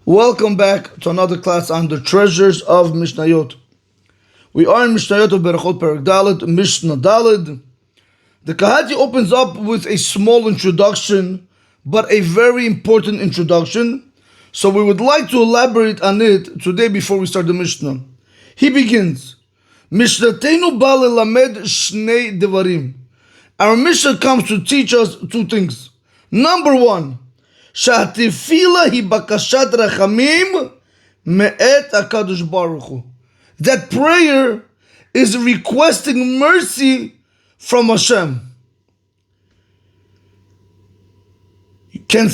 Welcome back to another class on the Treasures of Mishnayot. We are in Mishnayot of Perek Dalet, Mishna Daled. The Kahati opens up with a small introduction, but a very important introduction. So we would like to elaborate on it today before we start the Mishnah. He begins, Mishnatenu ba lelamed shnei devarim. Our Mishnah comes to teach us two things. Number one, שהתפילה היא בקשת רחמים מאת הקדוש ברוך הוא. That prayer is requesting mercy from Hashem. Can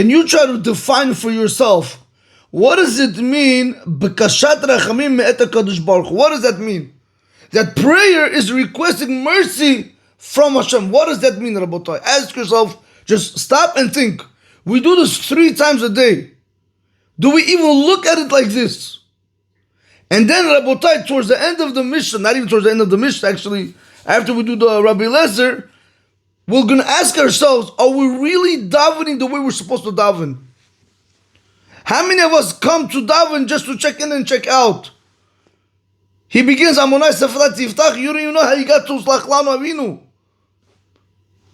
you try to define for yourself, what does it mean, בקשת רחמים מאת הקדוש ברוך הוא? What does that mean? That prayer is requesting mercy from Hashem. What does that mean, Rabotai? Ask yourself, just stop and think. We do this 3 times a day. Do we even look at it like this? And then, Rabotai, towards the end of the Mishnah, not even towards the end of the Mishnah, actually, after we do the Rabbi Lezer, we're going to ask ourselves, are we really davening the way we're supposed to daven? How many of us come to daven just to check in and check out? He begins, Amonai Sefarat Yiftach, you don't even know how he got to Slach Lanu Avinu.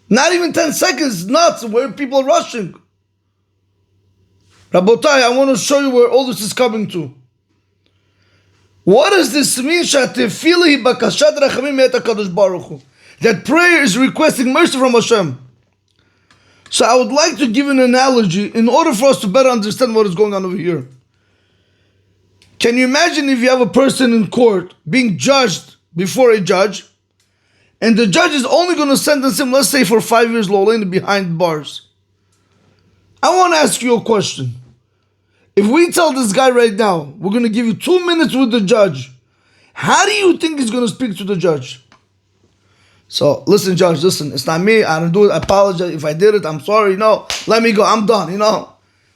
Not even 10 seconds, nuts, where people are rushing. Rabotai, I want to show you where all this is coming to. What does this mean? That prayer is requesting mercy from Hashem. So I would like to give an analogy in order for us to better understand what is going on over here. Can you imagine if you have a person in court being judged before a judge, and the judge is only going to sentence him, let's say, for 5 years Lolain behind bars? I want to ask you a question. If we tell this guy right now, we're going to give you 2 minutes with the judge, how do you think he's going to speak to the judge? So, listen, judge, listen, it's not me, I don't do it, I apologize if I did it, I'm sorry, no, let me go, I'm done,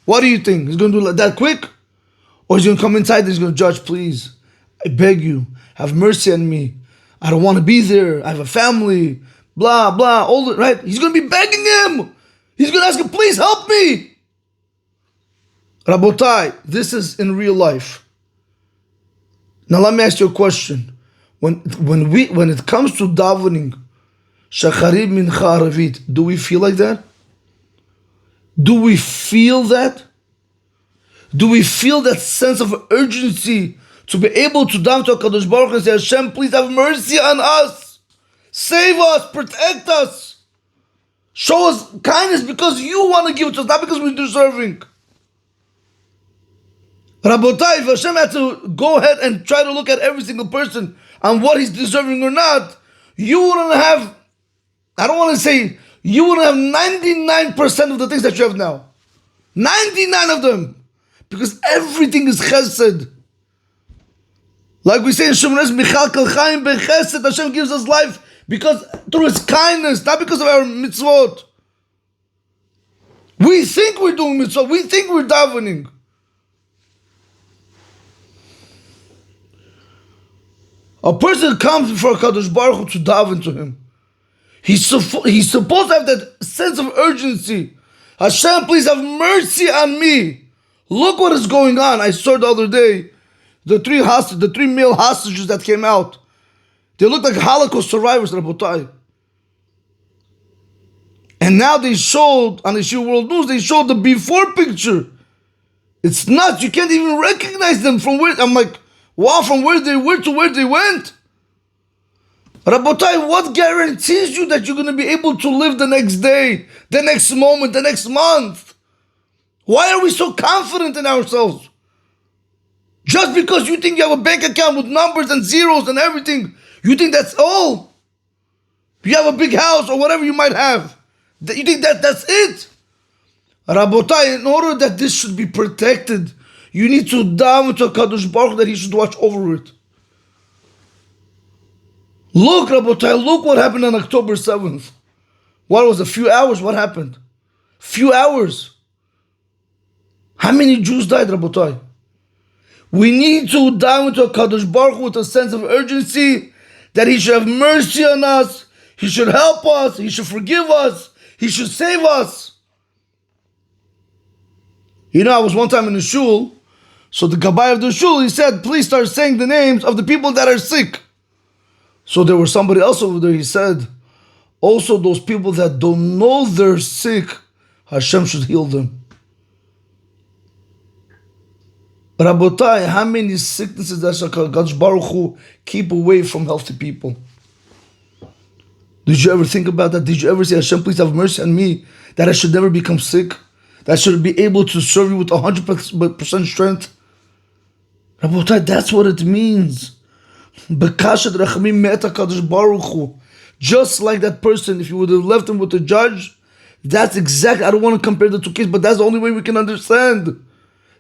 What do you think? He's going to do it that quick? Or he's going to come inside and he's going to, judge, please, I beg you, have mercy on me. I don't want to be there, I have a family, blah, blah, all that, right? He's going to be begging him. He's going to ask him, please help me. Rabotai, this is in real life. Now let me ask you a question. When it comes to davening, Shacharit Mincha Aravit, do we feel like that? Do we feel that? Do we feel that sense of urgency to be able to daven to HaKadosh Baruch Hu and say, Hashem, please have mercy on us. Save us, protect us. Show us kindness because you want to give it to us, not because we're deserving. Rabotai, if Hashem had to go ahead and try to look at every single person on what he's deserving or not, you wouldn't have, I don't want to say, you wouldn't have 99% of the things that you have now. 99 of them. Because everything is chesed. Like we say in Shemres, Michal Kal Chaim Bechesed, Hashem gives us life because through His kindness, not because of our mitzvot. We think we're doing mitzvot, we think we're davening. A person comes before HaKadosh Baruch Hu to daven to him. He's supposed to have that sense of urgency. Hashem, please have mercy on me. Look what is going on. I saw the other day, the 3 male hostages that came out. They look like Holocaust survivors, Rabotai. And now they showed, on the Yeshiva World News, they showed the before picture. It's nuts. You can't even recognize them from where, I'm like, wow, from where they were to where they went. Rabotai, what guarantees you that you're going to be able to live the next day, the next moment, the next month? Why are we so confident in ourselves? Just because you think you have a bank account with numbers and zeros and everything, you think that's all? You have a big house or whatever you might have. You think that's it? Rabotai, in order that this should be protected, you need to daven to HaKadosh Baruch Hu that He should watch over it. Look, Rabotai, look what happened on October 7th. What was a few hours? What happened? Few hours. How many Jews died, Rabotai? We need to daven to HaKadosh Baruch Hu with a sense of urgency that He should have mercy on us, He should help us, He should forgive us, He should save us. I was one time in a shul, so the gabbai of the shul, he said, please start saying the names of the people that are sick. So there was somebody else over there, he said, also those people that don't know they're sick, Hashem should heal them. Rabotai, how many sicknesses does HaKadosh Baruch Hu keep away from healthy people? Did you ever think about that? Did you ever say, Hashem, please have mercy on me, that I should never become sick? That I should be able to serve you with 100% strength? Rabotai, that's what it means. Bekashat rachamim me'et HaKadosh Baruch Hu. Just like that person, if you would have left him with the judge, that's exactly, I don't want to compare the two cases, but that's the only way we can understand.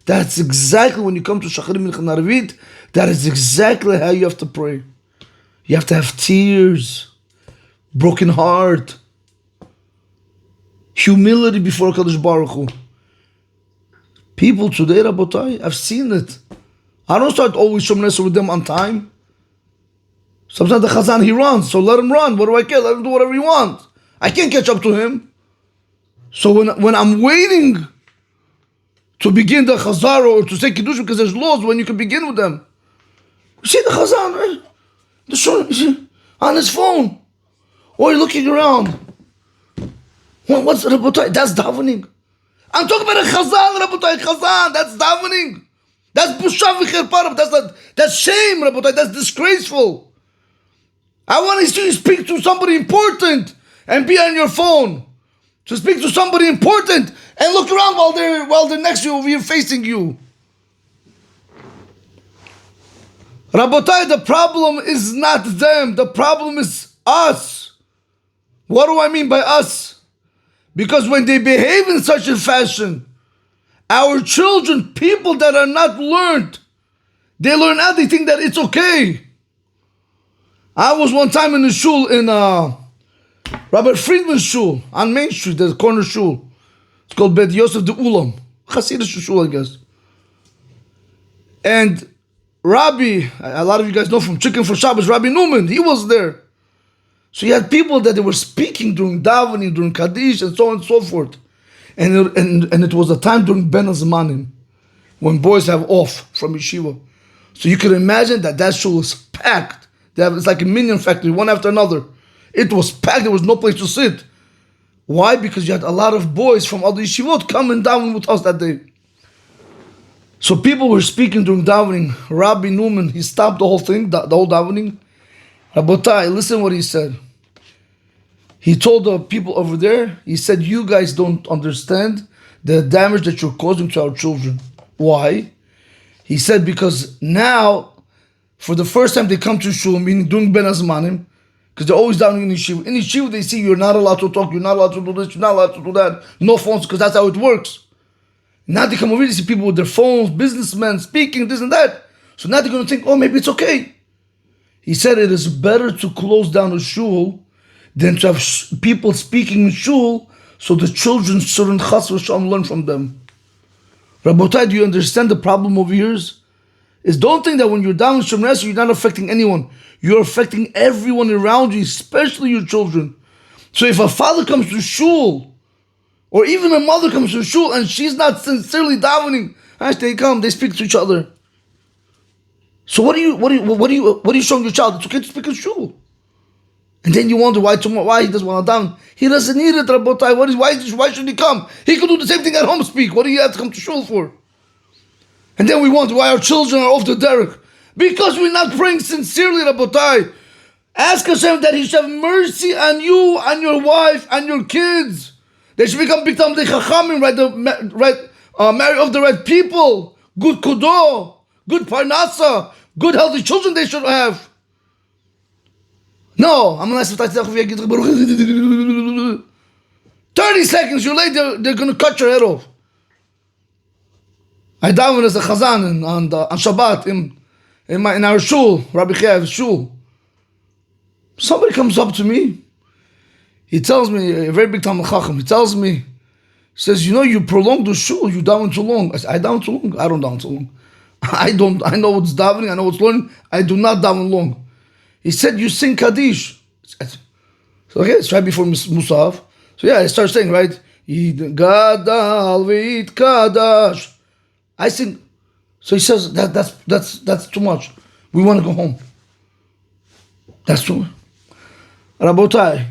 That's exactly when you come to Shacharit Mincha Arvit, that is exactly how you have to pray. You have to have tears, broken heart, humility before HaKadosh Baruch Hu. People today, Rabotai, I've seen it. I don't start always Shom Nesser with them on time. Sometimes the Chazan, he runs, so let him run. What do I care? Let him do whatever he wants. I can't catch up to him. So when I'm waiting to begin the Chazar or to say Kiddush, because there's laws when you can begin with them. You see the Chazan, right? The Shon, you see, on his phone. Or you're looking around. What's Rabotai? That's davening. I'm talking about a Chazan, Rabotai, Chazan. That's davening. That's Busha v'Cherpa. That's shame, Rabotai. That's disgraceful. I want to see you speak to somebody important and be on your phone. To speak to somebody important and look around while they're next to you, over here facing you. Rabotai, the problem is not them. The problem is us. What do I mean by us? Because when they behave in such a fashion, our children, people that are not learned, they learn out, they think that it's okay. I was one time in a shul in Robert Friedman's shul on Main Street, there's a corner shul. It's called Bet Yosef de Ulam. Hasidic shul, I guess. And Rabbi, a lot of you guys know from Chicken for Shabbos, Rabbi Newman, he was there. So you had people that they were speaking during davening, during Kaddish, and so on and so forth. And it was a time during Ben Azmanim, when boys have off from yeshiva. So you can imagine that shul was packed. It's like a minion factory, one after another. It was packed, there was no place to sit. Why? Because you had a lot of boys from other yeshivot coming down with us that day. So people were speaking during davening. Rabbi Newman, he stopped the whole thing, the whole davening. Rabotai, listen what he said. He told the people over there, he said, you guys don't understand the damage that you're causing to our children. Why? He said, because now, for the first time they come to shul, meaning doing Ben Azmanim, because they're always down in yeshiva. In yeshiva they see you're not allowed to talk, you're not allowed to do this, you're not allowed to do that, no phones, because that's how it works. Now they come over here, they see people with their phones, businessmen speaking, this and that. So now they're going to think, oh, maybe it's okay. He said it is better to close down a shul than to have people speaking in shul so the children shouldn't chas v'shalom learn from them. Rabotai, do you understand the problem over here? Is don't think that when you're down in Shemon Esrei, you're not affecting anyone. You're affecting everyone around you, especially your children. So if a father comes to shul, or even a mother comes to shul and she's not sincerely davening, as they come, they speak to each other. So what are you showing your child? It's okay to speak in shul. And then you wonder why he doesn't want to daven. He doesn't need it, Rabotai. Why should he come? He could do the same thing at home, speak. What do you have to come to shul for? And then we wonder why our children are off the derech. Because we're not praying sincerely, Rabotai. Ask Hashem that He should have mercy on you, on your wife, on your kids. They should become big Talmidei Chachamim, marry of the right people, good kudo, good parnasa, good healthy children they should have. No, I'm going to ask 30 seconds, you're late, they're going to cut your head off. I daven as a chazan on Shabbat in our shul, Rabbi Chaim's shul. Somebody comes up to me. He tells me, a very big Talmid Chacham, he tells me, he says, you prolong the shul, you daven too long. I said, I daven too long? I don't daven too long. I know what's davening, I know what's learning. I do not daven long. He said, you sing Kaddish. So okay, it's right before Musaf. So yeah, I start saying, right? Gadal v'yitkadash. I think. So he says that's too much. We want to go home. That's too much. Rabotai,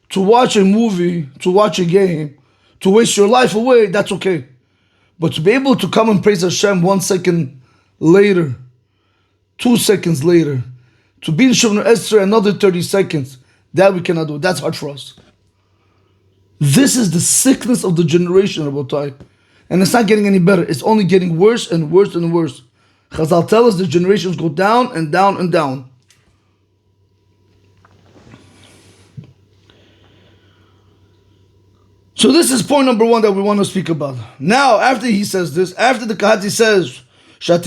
to watch a movie, to watch a game, to waste your life away, that's okay. But to be able to come and praise Hashem 1 second later, 2 seconds later, to be in Shemona Esrei another 30 seconds, that we cannot do. That's hard for us. This is the sickness of the generation, Rabotai. And it's not getting any better. It's only getting worse and worse and worse. Chazal tell us the generations go down and down and down. So this is point number 1 that we want to speak about. Now, after he says this, after the Kahati says, that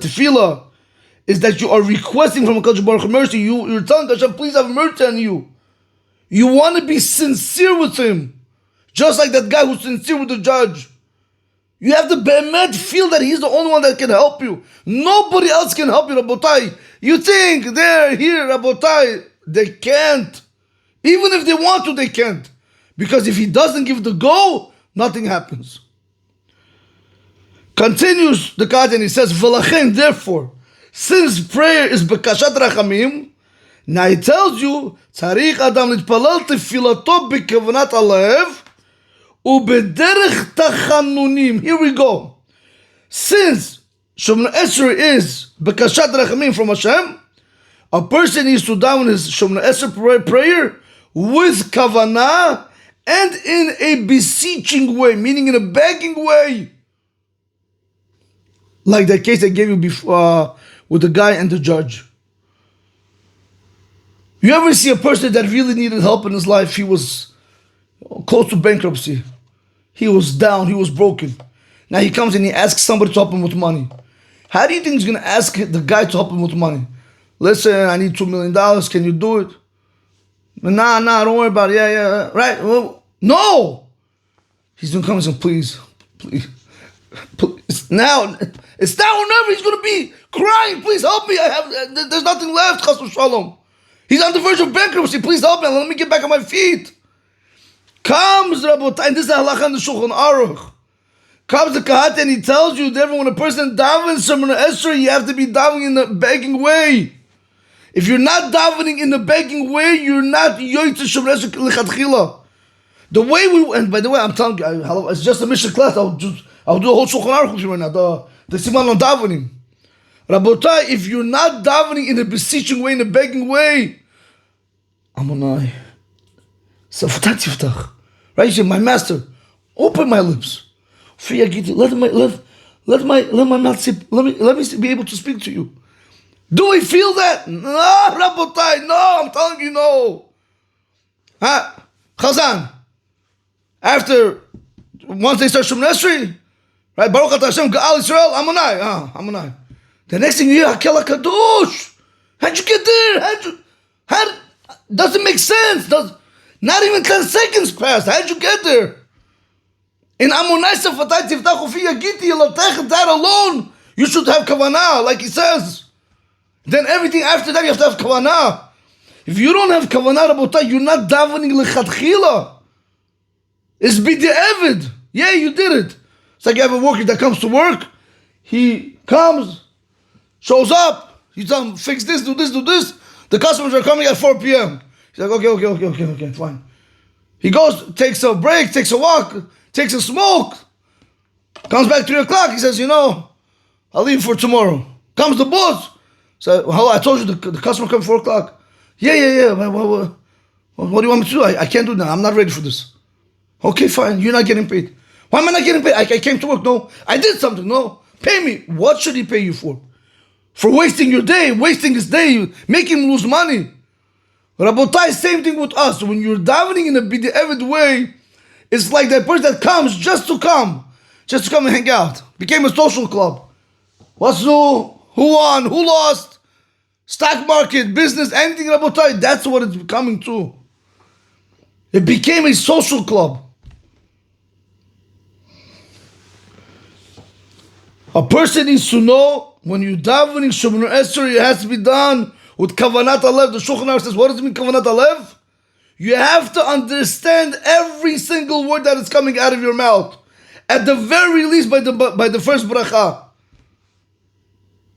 tefillah is that you are requesting from HaKadosh Baruch Hu mercy. You're telling Hashem, please have mercy on you. You want to be sincere with Him. Just like that guy who's sincere with the judge. You have to be'emet feel that he's the only one that can help you. Nobody else can help you, Rabotai. You think they're here, Rabotai. They can't. Even if they want to, they can't. Because if he doesn't give the go, nothing happens. Continues the Qadi and he says, V'lachen, therefore, since prayer is bekashat rachamim, now he tells you, tzarich adam litpalal tefilato b'kevanat alev, ubederech tachanunim. Here we go. Since Shemona Esrei is bekashat rachamim from Hashem, a person needs to daven his Shemona Esrei prayer with kavanah and in a beseeching way, meaning in a begging way. Like that case I gave you before with the guy and the judge. You ever see a person that really needed help in his life? He was close to bankruptcy. He was down, he was broken. Now he comes and he asks somebody to help him with money. How do you think he's going to ask the guy to help him with money? Listen, I need $2 million, can you do it? Nah, don't worry about it. Yeah, right? Well, no! He's going to come and say, please. Now, it's now or never. He's going to be crying, please help me. There's nothing left, Chas v'shalom. He's on the verge of bankruptcy, please help me. Let me get back on my feet. Comes, Rabotai, and this is the halacha in the Shulchan Aruch. Comes the Kahati and he tells you that when a person davens Shemona Esrei, you have to be davening in a begging way. If you're not davening in a begging way, you're not yoytze Shemona Esrei l'chatchila. The way and by the way, I'm telling you, it's just a Mishna class. I'll do the whole Shulchan Aruch with you right now. The siman on davening. Rabotai, if you're not davening in a beseeching way, in a begging way, Amonai. So right? You say, my master, open my lips. Let my mouth say, let me be able to speak to you. Do we feel that? No, Rabotai, no, I'm telling you no. Chazan. Once they start Shemona Esrei, right? Baruch Atah Hashem Ga'al Yisrael, Amonai. The next thing you hear, Hakel HaKadosh. How'd you get there? Doesn't make sense. Not even 10 seconds passed. How'd you get there? In Amonai Sefatai Tiftachu Fi Yagiti Yelatech, that alone, you should have kavanah, like he says. Then everything after that, you have to have kavanah. If you don't have kavanah, Rabotai, you're not davening lechatchila. It's b'di'evid. Yeah, you did it. It's like you have a worker that comes to work. He comes, shows up. You tell him, fix this, do this. The customers are coming at 4 p.m. He's like, okay, fine. He goes, takes a break, takes a walk, takes a smoke. Comes back 3 o'clock. He says, I'll leave for tomorrow. Comes the boss. So, hello, I told you the customer comes 4 o'clock. Yeah. What do you want me to do? I can't do that. I'm not ready for this. Okay, fine. You're not getting paid. Why am I not getting paid? I came to work. No. I did something. No. Pay me. What should he pay you for? For wasting your day, wasting his day, making him lose money. Rabotai, same thing with us. When you're davening in a b'di'evid way, it's like that person that comes just to come and hang out. Became a social club. What's new? Who won? Who lost? Stock market, business, anything, Rabotai. That's what it's becoming to. It became a social club. A person needs to know when you're davening Shemona Esrei, it has to be done with kavanat alev. The Shulchan Aruch says, what does it mean kavanat alev? You have to understand every single word that is coming out of your mouth. At the very least, by the first bracha.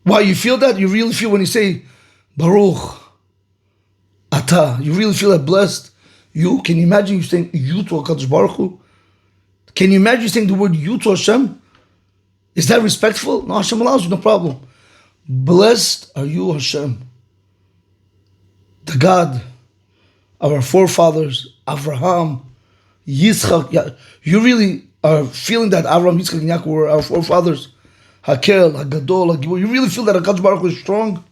Why you feel that? You really feel when you say Baruch Ata. You really feel that blessed. Can you imagine you saying you to HaKadosh Baruch Hu? Can you imagine saying the word you to Hashem? Is that respectful? No, Hashem allows you, no problem. Blessed are you, Hashem, the God of our forefathers, Avraham, Yitzchak. You really are feeling that Avraham, Yitzchak, and Yaakov were our forefathers. Hakel, Hagadol, Hagibor. You really feel that HaKadosh Baruch Hu is strong?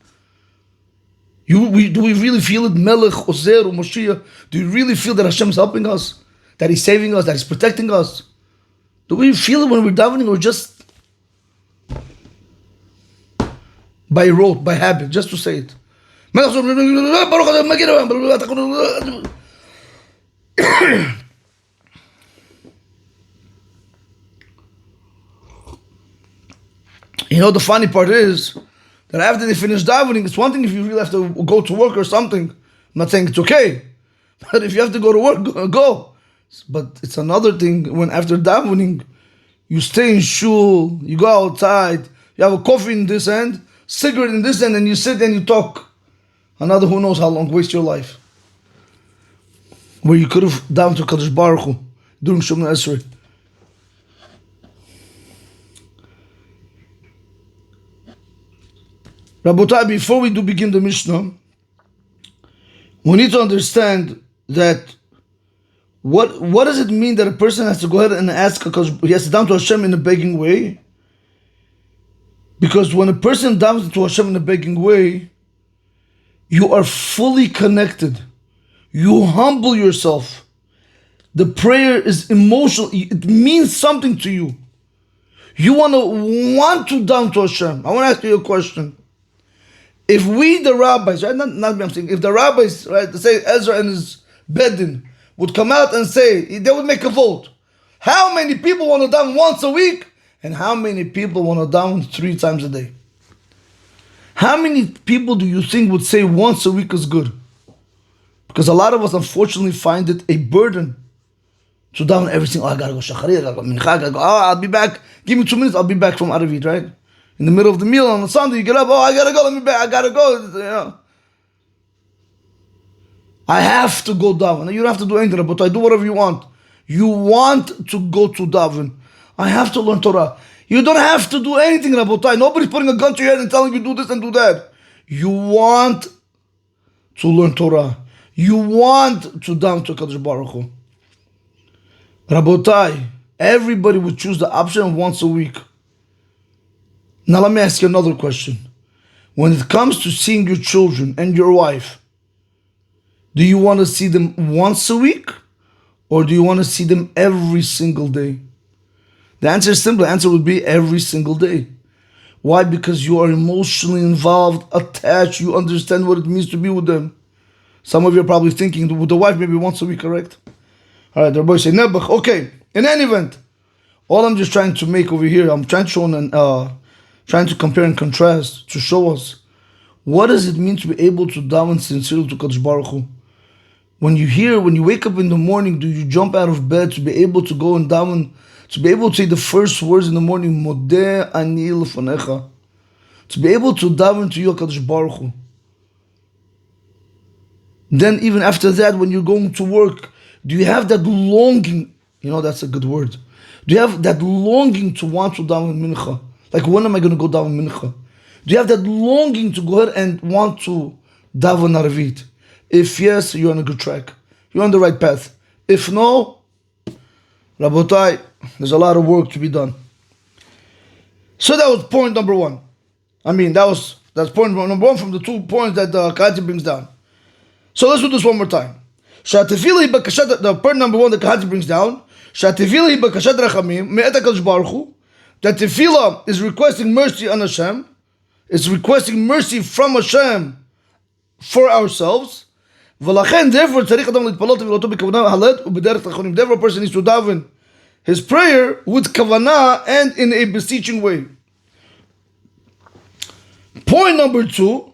Do we really feel it? Melech, Ozer, Moshiach. Do you really feel that Hashem is helping us? That He's saving us? That He's protecting us? Do we feel it when we're davening, or just by rote, by habit, just to say it? You know, the funny part is that after they finish davening, it's one thing if you really have to go to work or something. I'm not saying it's okay, but if you have to go to work, go. But it's another thing when after davening, you stay in shul, you go outside, you have a coffee in this end, cigarette in this end, and you sit and you talk. Another who knows how long, waste your life. Where you could have davened to Kadosh Baruch Hu during Shemona Esrei. Rabotai, before we do begin the Mishnah, we need to understand that what does it mean that a person has to go ahead and ask, because he has to daven to Hashem in a begging way? Because when a person davens to Hashem in a begging way, you are fully connected. You humble yourself. The prayer is emotional. It means something to you. You want to daven to Hashem. I want to ask you a question. If we, the rabbis, right, not me, I'm saying, if the rabbis, right, say Ezra and his Bedin would come out and say, they would make a vote. How many people want to daven once a week? And how many people want to daven 3 times a day? How many people do you think would say once a week is good? Because a lot of us unfortunately find it a burden to daven every single, I gotta go Shachari, I gotta go Mincha, I gotta go, I'll be back, give me 2 minutes, I'll be back from Arvit, right? In the middle of the meal on a Sunday, you get up, I gotta go, let me back, I gotta go, you know. I have to go daven. You don't have to do anything, but I do whatever you want. You want to go to daven. I have to learn Torah. You don't have to do anything, Rabotai. Nobody's putting a gun to your head and telling you do this and do that. You want to learn Torah. You want to daven to Kadosh Baruch Hu. Rabotai, everybody would choose the option of once a week. Now let me ask you another question. When it comes to seeing your children and your wife, do you want to see them once a week? Or do you want to see them every single day? The answer is simple. The answer would be every single day. Why? Because you are emotionally involved, attached. You understand what it means to be with them. Some of you are probably thinking, with the wife maybe once a week, correct? All right, the boys say, Nebuch. Okay, in any event, all I'm just trying to make over here, I'm trying to show trying to compare and contrast to show us what does it mean to be able to daven sincerely to Kadosh Baruch Hu. When you wake up in the morning, do you jump out of bed to be able to go and daven, to be able to say the first words in the morning, Modeh ani lefanecha, to be able to daven to you, Kadosh Baruch Hu. Then even after that, when you're going to work, do you have that longing? You know, that's a good word. Do you have that longing to want to daven mincha? Like, when am I going to go daven mincha? Do you have that longing to go ahead and want to daven arvit? If yes, you're on a good track. You're on the right path. If no, Rabotai, there's a lot of work to be done. So that was point number 1. I mean, that's point number 1 from the 2 points that the Kahati brings down. So let's do this one more time. The point number 1 that Kahati brings down, that tefillah is requesting mercy on Hashem, is requesting mercy from Hashem for ourselves. Therefore, a person needs to daven his prayer with kavanah and in a beseeching way. Point number 2,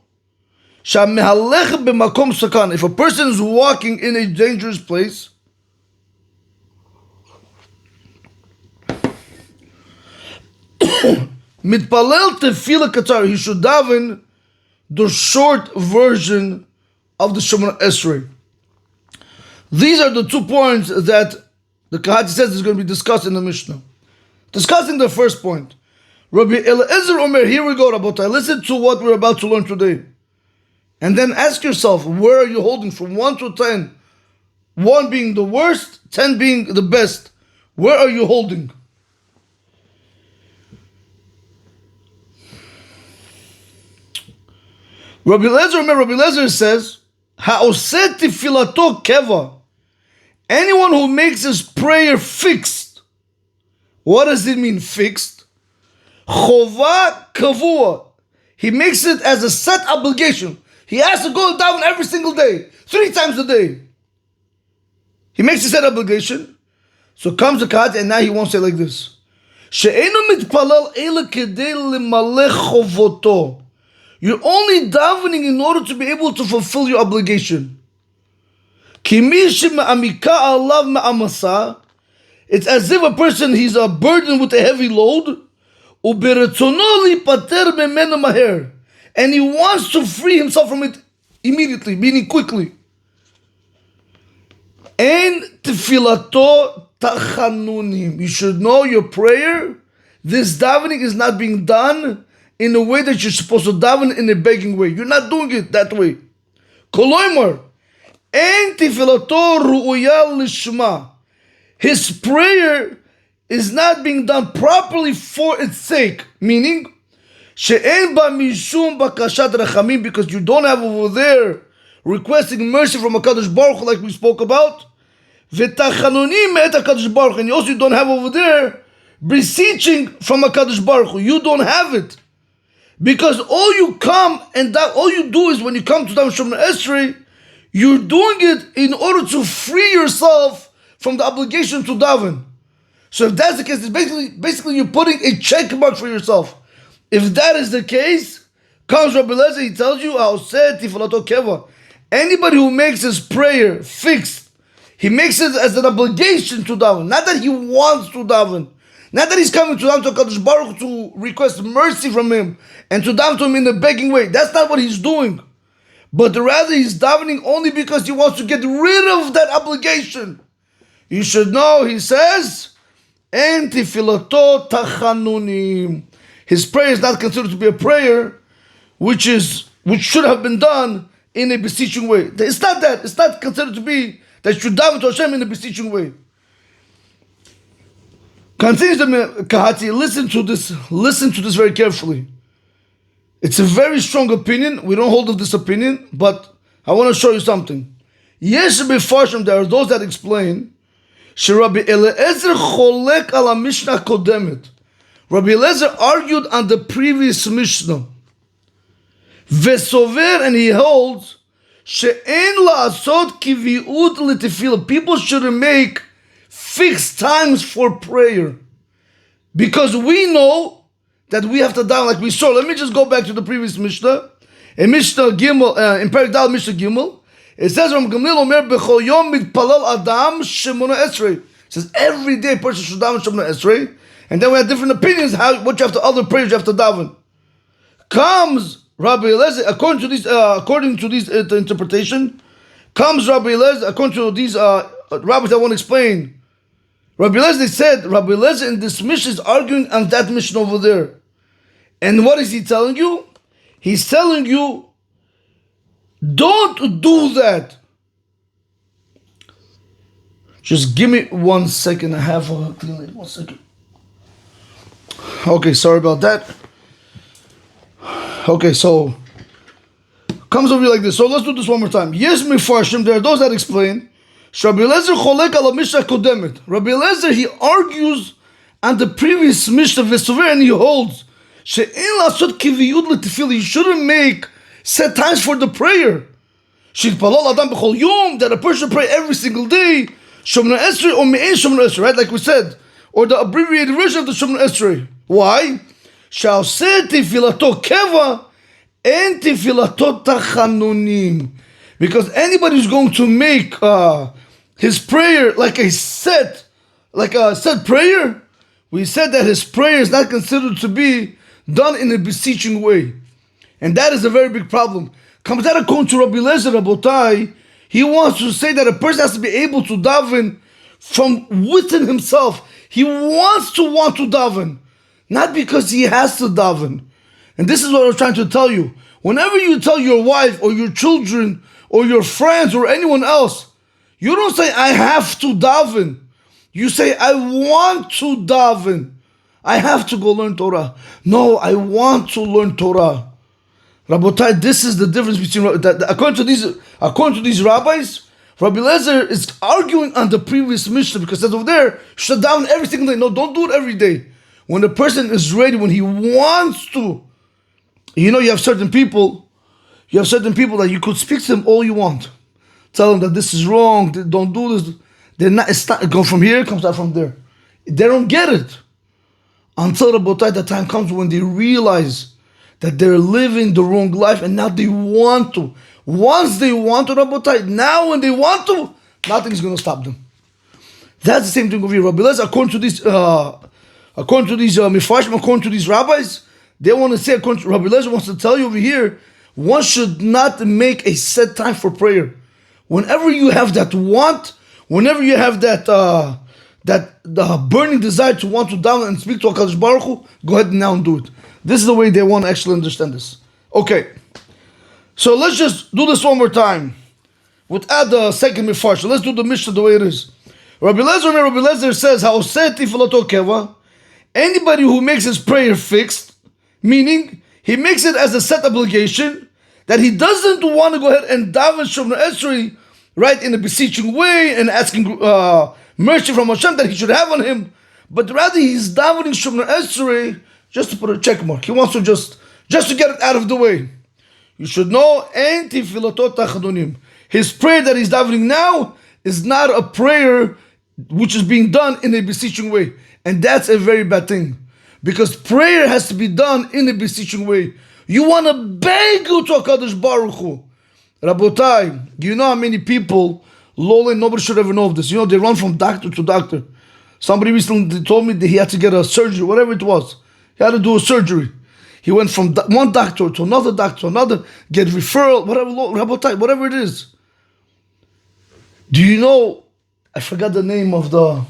שהמהלך במקום סכן, if a person is walking in a dangerous place, מתפלל תפילה קצר, he should daven the short version of the Shemona Esrei. These are the 2 points that the Kahati says is going to be discussed in the Mishnah. Discussing the first point, Rabbi Eliezer Omer, here we go, Rabotai, listen to what we're about to learn today. And then ask yourself, where are you holding from 1 to 10? 1 being the worst, 10 being the best. Where are you holding? Rabbi Eliezer says, Ha'oseh tefilato keva. Anyone who makes his prayer fixed. What does it mean, fixed? Chova kavua. He makes it as a set obligation. He has to go down every single day, 3 times a day. He makes a set obligation. So comes the Kahati, and now he won't say like this. She'enu mitpalal ele kedei limalech chovoto. You're only davening in order to be able to fulfill your obligation. It's as if a person, he's a burden with a heavy load, and he wants to free himself from it immediately, meaning quickly. And tefilato tachanunim. You should know your prayer, this davening is not being done in a way that you're supposed to daven in a begging way. You're not doing it that way. Koloimar, en tefilato ru'uya lishma. His prayer is not being done properly for its sake. Meaning, she'en ba mishum bakashat rachamim, because you don't have over there requesting mercy from HaKadosh Baruch Hu, like we spoke about. V'tachanunim me'et HaKadosh Baruch Hu. And you also don't have over there beseeching from HaKadosh Baruch Hu. You don't have it. Because all you come and all you do is when you come to daven Shemona Esrei, you're doing it in order to free yourself from the obligation to daven. So if that's the case, it's basically you're putting a check mark for yourself. If that is the case, comes Rabbi Eliezer, he tells you, Ha'oseh tifalato keva. Anybody who makes his prayer fixed, he makes it as an obligation to daven, not that he wants to daven. Not that he's coming to daven to HaKadosh Baruch Hu to request mercy from him and to daven to him in a begging way. That's not what he's doing. But rather he's davening only because he wants to get rid of that obligation. You should know, he says, En tefilato tachanunim. His prayer is not considered to be a prayer which should have been done in a beseeching way. It's not that. It's not considered to be that you should daven to Hashem in a beseeching way. Continues the Kahati, listen to this very carefully. It's a very strong opinion. We don't hold of this opinion, but I want to show you something. Yes, b'farshim, there are those that explain, Rabbi Eliezer cholek ala Mishna kodemet. Rabbi Eliezer argued on the previous Mishnah. Vesover, and he holds, she'en la'asot kiviut l'tefillah. People shouldn't make fixed times for prayer, because we know that we have to daven like we saw. Let me just go back to the previous Mishnah. In Mishnah Gimel, in Perek Dal Mishnah Gimel, it says from Gamliel Omer b'chol yom mitpalal adam Shemona Esrei. It says every day a person should daven Shemona Esrei, and then we have different opinions what you have to, other prayers you have to daven. Comes Rabbi Eliezer, according to this interpretation, comes Rabbi Eliezer, according to these rabbis that won't explain. Rabbi Eliezer in this Mishnah is arguing on that Mishnah over there. And what is he telling you? He's telling you, don't do that. Just give me 1 second. I have a clean lady. 1 second. Okay, sorry about that. Okay, so comes over here like this. So let's do this one more time. Yes, Mefarshim, there are those that explain. Rabbi Eliezer cholek ala Mishnah kodemet. Rabbi Eliezer, he argues on the previous Mishnah Vesover, and he holds she'en la'asot kiviyud l'tefillah. You shouldn't make set times for the prayer. She'itpalal adam b'chol yom, that a person pray every single day. Shemona Esrei or me'en Shemona Esrei, right? Like we said, or the abbreviated version of the Shemona Esrei. Why? Sha'oseh tefilato keva En tefilatot tachanunim. Because anybody who's going to make his prayer like a set prayer, we said that his prayer is not considered to be done in a beseeching way. And that is a very big problem. Comes out according to Rabbi Eliezer Rabotai, he wants to say that a person has to be able to daven from within himself. He wants to daven, not because he has to daven. And this is what I was trying to tell you. Whenever you tell your wife or your children or your friends or anyone else, you don't say, I have to daven. You say, I want to daven. I have to go learn Torah. No, I want to learn Torah. Rabotai, this is the difference between, according to these rabbis, Rabbi Eliezer is arguing on the previous Mishnah because it says over there, shut down every single day. No, don't do it every day. When the person is ready, when he wants to, you have certain people that you could speak to them all you want. Tell them that this is wrong, don't do this. It's not go from here, it comes out from there. They don't get it. Until the time comes when they realize that they're living the wrong life and now they want to. Once they want to, Rabotai, now when they want to, nothing is going to stop them. That's the same thing over here. Rabbi Eliezer, according to these Mepharshim, according to these rabbis, they want to say, according to Rabbi Eliezer wants to tell you over here, one should not make a set time for prayer. Whenever you have that want, whenever you have that burning desire to want to daven and speak to HaKadosh Baruch Hu, go ahead now and do it. This is the way they want to actually understand this. Okay, so let's just do this one more time. Without the second Mefarsh, let's do the Mishnah the way it is. Rabbi Eliezer says, anybody who makes his prayer fixed, meaning he makes it as a set obligation, that he doesn't want to go ahead and daven Shemona Esrei, right, in a beseeching way and asking mercy from Hashem that he should have on him, but rather he's davening Shemona Esrei just to put a check mark. He wants to just to get it out of the way. You should know, his prayer that he's davening now is not a prayer which is being done in a beseeching way. And that's a very bad thing. Because prayer has to be done in a beseeching way. You want to beg you to HaKadosh Baruch Hu. Rabotai, do you know how many people, nobody should ever know of this. They run from doctor to doctor. Somebody recently told me that he had to get a surgery, whatever it was. He had to do a surgery. He went from one doctor to another, get referral, whatever, Rabotai, whatever it is. Do you know, I forgot the name of the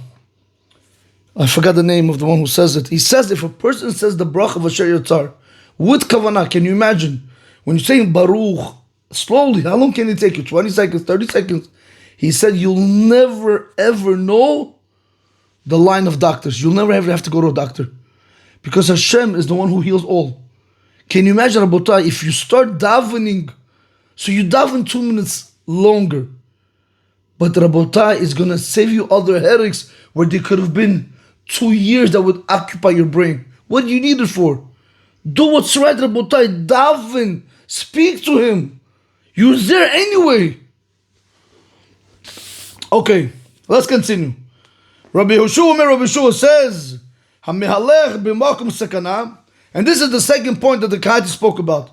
one who says it. He says if a person says the bracha of Asher Yotzar, with kavanah, can you imagine? When you're saying Baruch, slowly, how long can it take you? 20 seconds, 30 seconds? He said you'll never ever know the line of doctors. You'll never ever have to go to a doctor. Because Hashem is the one who heals all. Can you imagine, Rabotai, if you start davening, so you daven 2 minutes longer, but Rabotai is going to save you other headaches where they could have been 2 years that would occupy your brain. What do you need it for? Do what's right, Rabotai. Daven. Speak to him. You're there anyway. Okay, let's continue. Rabbi Yehoshua says, "Hamehalech b'makom sakana," and this is the second point that the Kahati spoke about.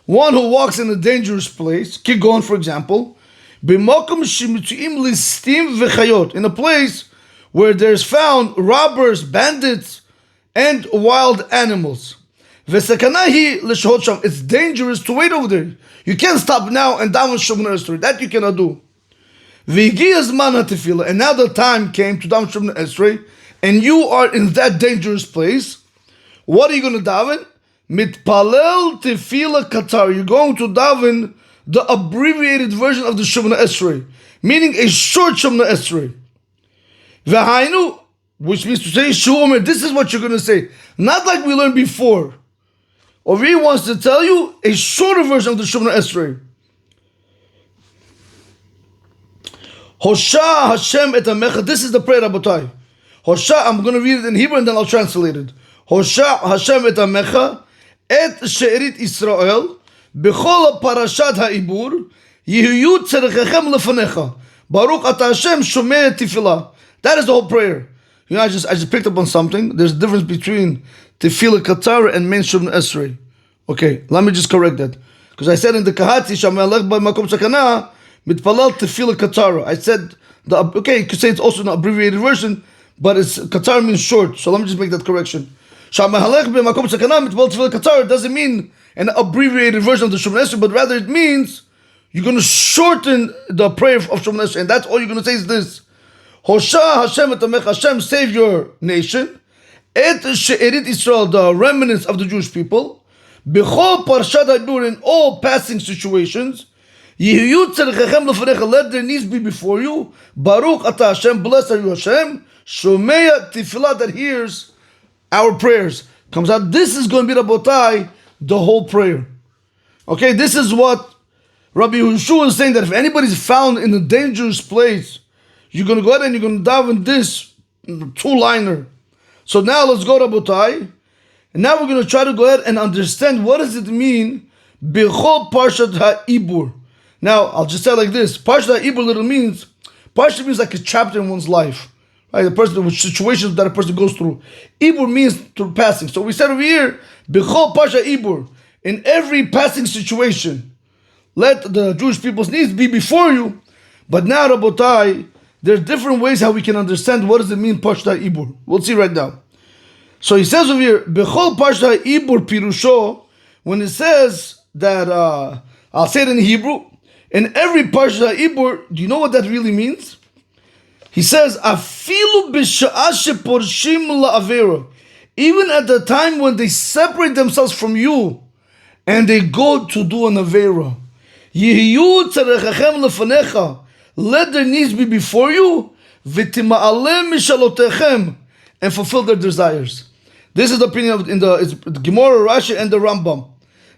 One who walks in a dangerous place, Kigon, for example, b'makom shemitzuim listim v'chayot, in a place where there's found robbers, bandits, and wild animals. V'sakanahi l'shehot sham. It's dangerous to wait over there. You can't stop now and daven Shemona Esrei. That you cannot do. V'higi zman hatefila, and now the time came to daven Shemona Esrei, and you are in that dangerous place. What are you going to daven? Mitpalel tefila katar. You're going to daven the abbreviated version of the Shemona Esrei, meaning a short Shemona Esrei. V'hainu, which means to say, Shuomer, this is what you're going to say. Not like we learned before. Over here wants to tell you a shorter version of the Shemona Esrei. Hosha Hashem et Amecha. This is the prayer, Rabotai. Hosha, I'm going to read it in Hebrew and then I'll translate it. Hosha Hashem et Amecha et she'erit Israel b'chol parashat ha'ibur yihiyu tzerechechem lefanecha Baruch ata Hashem shomei tefillah. That is the whole prayer. I just picked up on something. There's a difference between tefillah katar and main Shemona Esrei. Okay, let me just correct that. Because I said in the Kahati, Shamalech by Makom Sakana, Mitpalal Tefillah Katara. I said, you could say it's also an abbreviated version, but it's Katara means short. So let me just make that correction. Shamalech by Makom Sakana, Mitpalal Tefillah Katara doesn't mean an abbreviated version of the Shemon Esrei, but rather it means you're going to shorten the prayer of Shemon Esrei. And that's all you're going to say is this. Hosha Hashem et Amech, Hashem, save your nation. Et she'erit Israel, the remnants of the Jewish people. B'chol parshat ha'ibur, in all passing situations. Yehiyu tzarechechem lefanecha, let their needs be before you. Baruch atah Hashem, blessed are you Hashem. Shomeya tefillah, that hears our prayers. Comes out, this is going to be, Rabotai, the whole prayer. Okay, this is what Rabbi Yehoshua is saying, that if anybody's found in a dangerous place, you're going to go ahead and you're going to dive in this two-liner. So now let's go, Rabotai. And now we're going to try to go ahead and understand what does it mean, B'chol Parshat HaIbur. Now, I'll just say it like this. Parshat HaIbur literally means, Parshat means like a chapter in one's life. Right? The person, which situations that a person goes through. Ibur means through passing. So we said over here, B'chol Parshat HaIbur. In every passing situation, let the Jewish people's needs be before you. But now, Rabotai, there's different ways how we can understand what does it mean, Parshat HaIbur. We'll see right now. So he says over here, Bechol Parsha Ibur Pirusho, when it says that, I'll say it in Hebrew, in every Parsha Ibur, do you know what that really means? He says, Afilu b'sha'ah sheporshim la'avera, even at the time when they separate themselves from you, and they go to do an avera, Yehiyu tzarechachem lefanecha, let their needs be before you, v'tima'alem mishalotechem, and fulfill their desires. This is the opinion of the Gemara, Rashi, and the Rambam.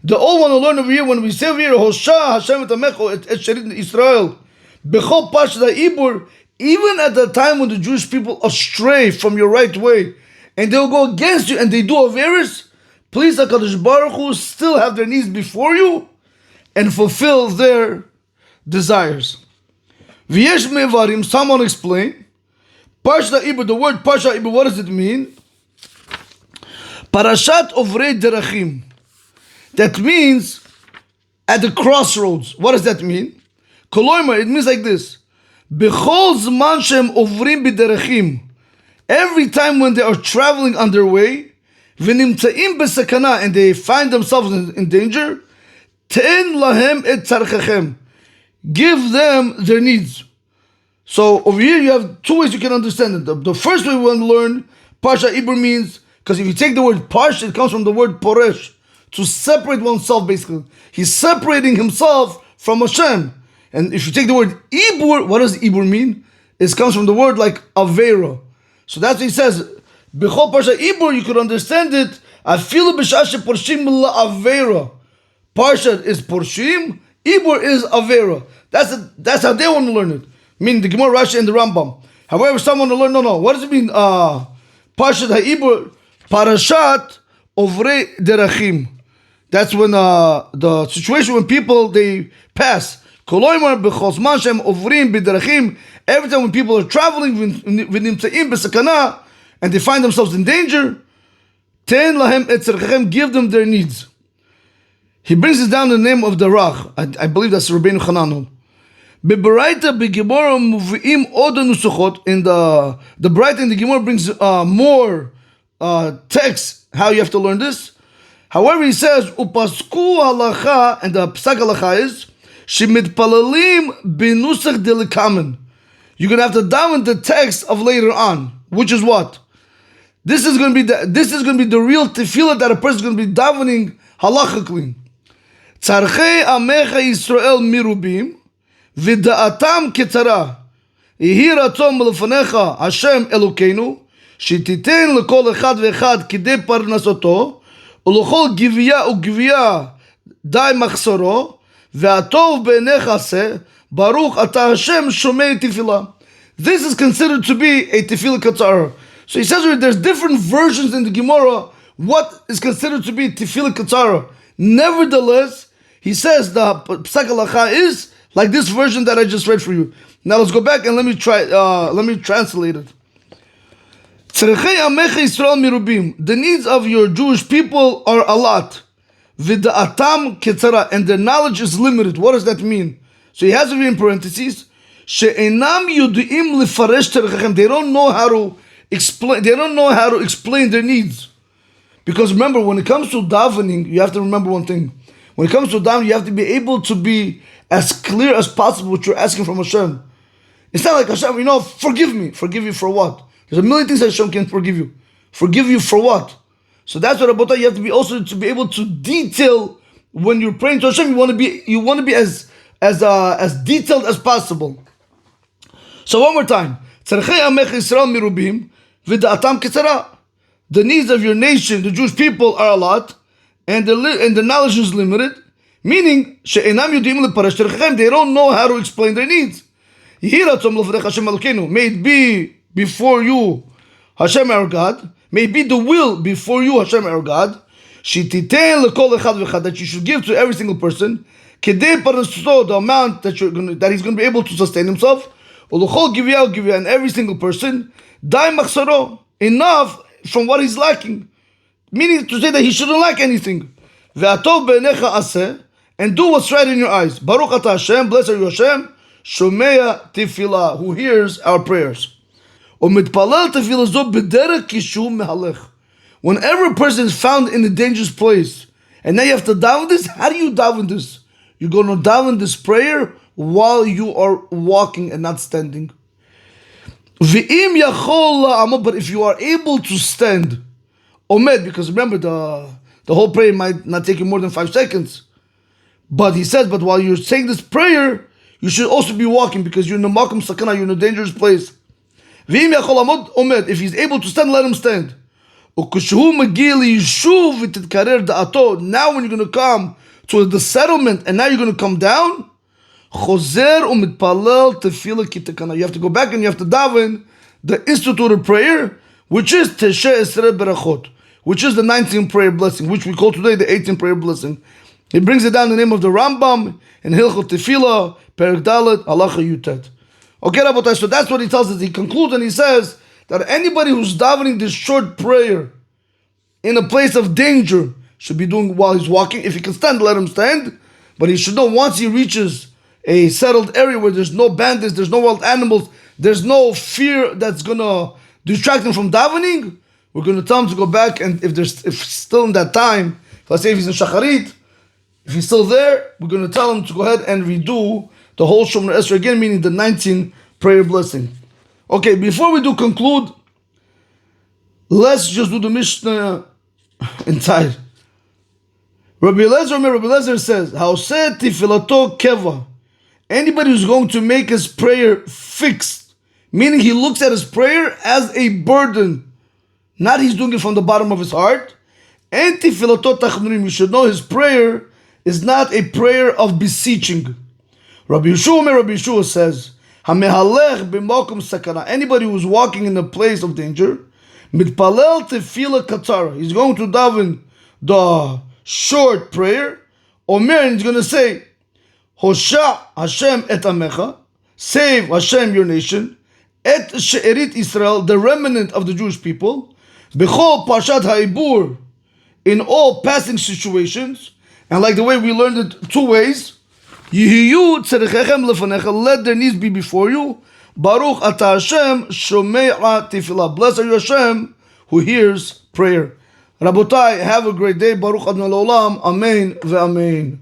They all want to learn over here when we say over here, Hosha Hashem et Amecho et Sherit Israel, Bechol Parshat HaIbur, even at the time when the Jewish people astray from your right way, and they'll go against you and they do averis, please HaKadosh Baruch Hu still have their needs before you and fulfill their desires. V'yesh mevarim, someone explain, Parshat HaIbur, the word Parshat HaIbur, what does it mean? Parashat Ovrei Derachim. That means at the crossroads. What does that mean? Koloima, it means like this. Bechol zman shem ovrim b'derachim. Every time when they are traveling on their way, v'nimtza'im b'sakana, and they find themselves in danger, ten lahem et tzarchachem. Give them their needs. So over here you have two ways you can understand it. The first way we want to learn, Parsha Ibur means, because if you take the word Parsha, it comes from the word Poresh, to separate oneself basically. He's separating himself from Hashem. And if you take the word Ibur, what does Ibur mean? It comes from the word like Avera. So that's what he says. B'chol Parsha Ibur, you could understand it. Afilu b'shashe porshim la'avera. Parsha is porshim, Ibur is Avera. That's how they want to learn it. Meaning the Gemara, Rashi, and the Rambam. However, someone will learn, no. What does it mean? Parshat HaIbur, Parashat Ovrei Derachim. That's when the situation when people, they pass. Koloimar b'chosman shem ovrim b'derachim. Every time when people are traveling, v'nimtza'im b'sakana, and they find themselves in danger, ten lahem et tzarchachem, give them their needs. He brings it down the name of the Rach. I believe that's Rabbeinu Chananel. B'baraita b'gemara muvi'im oda nusuchot. In the Baraita in the Gemara brings more text how you have to learn this. However, he says upasku halacha, and the psak halacha is shemitpalalim b'nusach delikamen. You're gonna have to daven the text of later on, which is what? This is gonna be the real tefillah that a person is gonna be davening halachically. Tzarchei amecha Yisrael mirubim. V'da'atam ketzara, yehi ratzon b'lefanecha Hashem Elokeinu, shetitin lekol echad ve'echad kidei parnasoto, u'lechol givya u'givya dai machsoro, ve'atov be'enecha se, baruch atah Hashem shomei tefillah. This is considered to be a tefillah katzara. So he says there's different versions in the Gemara what is considered to be tefillah katzara. Nevertheless, he says the psak halacha is like this version that I just read for you. Now let's go back and let me translate it. The needs of your Jewish people are a lot. V'da'atam ketzara, and their knowledge is limited. What does that mean? So he has it in parentheses. She'enam yudim lefaresh terechachem. They don't know how to explain. They don't know how to explain their needs. Because remember, when it comes to davening, you have to remember one thing. When it comes to davening, you have to be able to be as clear as possible what you're asking from Hashem. It's not like Hashem, forgive me. Forgive you for what? There's a million things that Hashem can forgive you. Forgive you for what? So that's what about you have to be also to be able to detail when you're praying to Hashem. You want to be as detailed as possible. So one more time. The needs of your nation, the Jewish people, are a lot, and the knowledge is limited. Meaning, they don't know how to explain their needs. May it be before you, Hashem our God. May it be the will before you, Hashem our God. That you should give to every single person, the amount that he's going to be able to sustain himself. And every single person, enough from what he's lacking. Meaning to say that he shouldn't lack anything. And do what's right in your eyes. Baruch atah Hashem, blessed are you Hashem, Shomea Tefillah, who hears our prayers. Whenever a person is found in a dangerous place, and now you have to daven this, how do you daven this? You're going to daven this prayer while you are walking and not standing. But if you are able to stand, omed, because remember the whole prayer might not take you more than 5 seconds. But he says, but while you're saying this prayer, you should also be walking because you're in the makom sakana, you're in a dangerous place. If he's able to stand, let him stand. Now when you're going to come to the settlement and now you're going to come down, you have to go back and you have to daven the instituted prayer, which is Tesheh Esrei Berachot, which is the 19th prayer blessing, which we call today the 18th prayer blessing. He brings it down in the name of the Rambam in Hilchot Tefillah, Perek Dalet, Halacha Yutet. Okay, Rabotai, so that's what he tells us. He concludes and he says that anybody who's davening this short prayer in a place of danger should be doing while he's walking. If he can stand, let him stand. But he should know once he reaches a settled area where there's no bandits, there's no wild animals, there's no fear that's going to distract him from davening, we're going to tell him to go back, and if still in that time, let's say if he's in Shacharit, if he's still there, we're going to tell him to go ahead and redo the whole Shomer Esrei again, meaning the 19 prayer blessing. Okay, before we do conclude, let's just do the Mishnah inside. Rabbi Eliezer says, Haoseh tifilato keva. Anybody who's going to make his prayer fixed, meaning he looks at his prayer as a burden, not he's doing it from the bottom of his heart. And tifilato tachnunim, you should know his prayer is not a prayer of beseeching. Rabbi Yeshua says, Hamehalech b'makom sakana. Anybody who's walking in a place of danger, mitpalel tefila katzara. He's going to daven the short prayer. Omer, and he's going to say, Hosha Hashem et amecha, save Hashem your nation, et she'erit Israel, the remnant of the Jewish people, b'chol parshat ha'ibur, in all passing situations, and like the way we learned it 2 ways, Yihiyu tzerechechem lefanecha, let their needs be before you, Baruch atah Hashem shome'a tefillah, blessed are you Hashem who hears prayer. Rabotai, have a great day. Baruch Adonai Olam. Amen ve'amen.